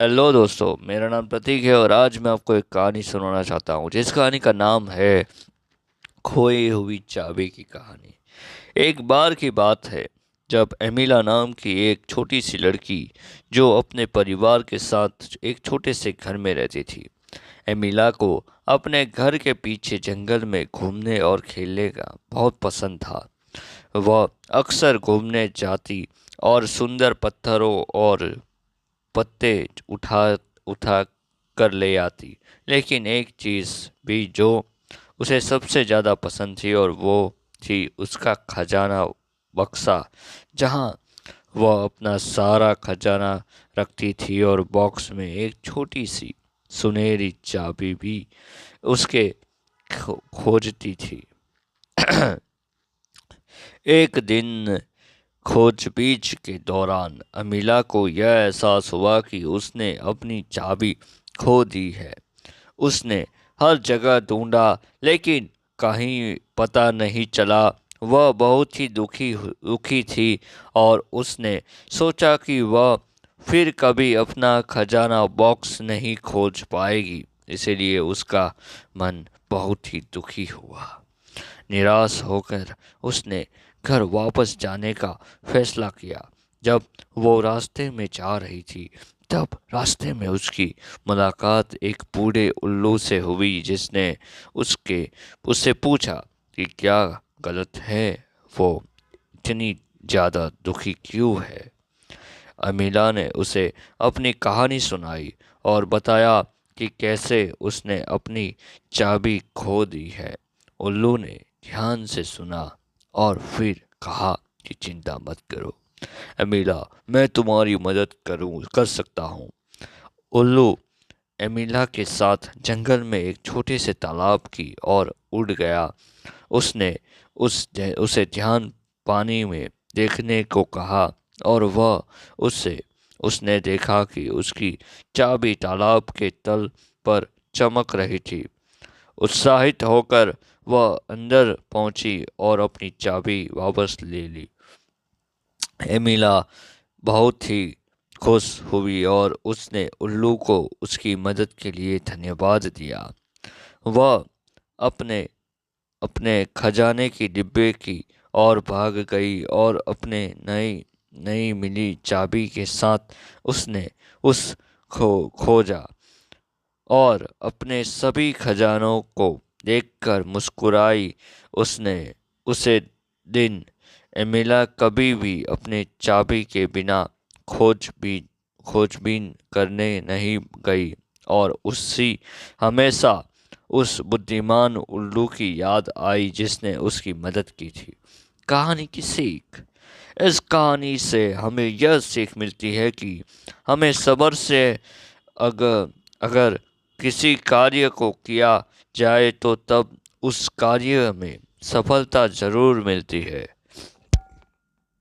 Hello दोस्तों, मेरा नाम प्रतीक है और आज मैं आपको एक कहानी सुनाना चाहता हूँ जिस कहानी का नाम है खोई हुई चाबी की कहानी। एक बार की बात है जब एमिला नाम की एक छोटी सी लड़की जो अपने परिवार के साथ एक छोटे से घर में रहती थी। एमिला को अपने घर के पीछे जंगल में घूमने और खेलने का बहुत पसंद था। वह अक्सर घूमने जाती और सुंदर पत्थरों और पत्ते उठा उठा कर ले आती। लेकिन एक चीज़ भी जो उसे सबसे ज़्यादा पसंद थी और वो थी उसका खजाना बक्सा, जहाँ वह अपना सारा खजाना रखती थी और बॉक्स में एक छोटी सी सुनहरी चाबी भी उसके खोजती थी। एक दिन खोजबीन के दौरान अमीला को यह एहसास हुआ कि उसने अपनी चाबी खो दी है। उसने हर जगह ढूंढा लेकिन कहीं पता नहीं चला। वह बहुत ही दुखी थी और उसने सोचा कि वह फिर कभी अपना खजाना बॉक्स नहीं खोज पाएगी। इसीलिए उसका मन बहुत ही दुखी हुआ। निराश होकर उसने घर वापस जाने का फैसला किया। जब वो रास्ते में जा रही थी तब रास्ते में उसकी मुलाकात एक बूढ़े उल्लू से हुई, जिसने उसके उससे पूछा कि क्या गलत है, वो इतनी ज़्यादा दुखी क्यों है। अमीला ने उसे अपनी कहानी सुनाई और बताया कि कैसे उसने अपनी चाबी खो दी है। उल्लू ने ध्यान से सुना और फिर कहा कि चिंता मत करो अमीला, मैं तुम्हारी मदद कर सकता हूँ। उल्लू एमिला के साथ जंगल में एक छोटे से तालाब की ओर उड़ गया। उसने उसे ध्यान पानी में देखने को कहा और वह उससे उसने देखा कि उसकी चाबी तालाब के तल पर चमक रही थी। उत्साहित होकर वह अंदर पहुंची और अपनी चाबी वापस ले ली। एमिला बहुत ही खुश हुई और उसने उल्लू को उसकी मदद के लिए धन्यवाद दिया। वह अपने अपने खजाने की डिब्बे की ओर भाग गई और अपने नई नई मिली चाबी के साथ उसने उस खोजा और अपने सभी खजानों को देखकर मुस्कुराई। उसने उसे दिन एमिला कभी भी अपने चाबी के बिना खोजबीन करने नहीं गई और उसी हमेशा उस बुद्धिमान उल्लू की याद आई जिसने उसकी मदद की थी। कहानी की सीख। इस कहानी से हमें यह सीख मिलती है कि हमें सब्र से अगर अगर किसी कार्य को किया जाए तो तब उस कार्य में सफलता जरूर मिलती है।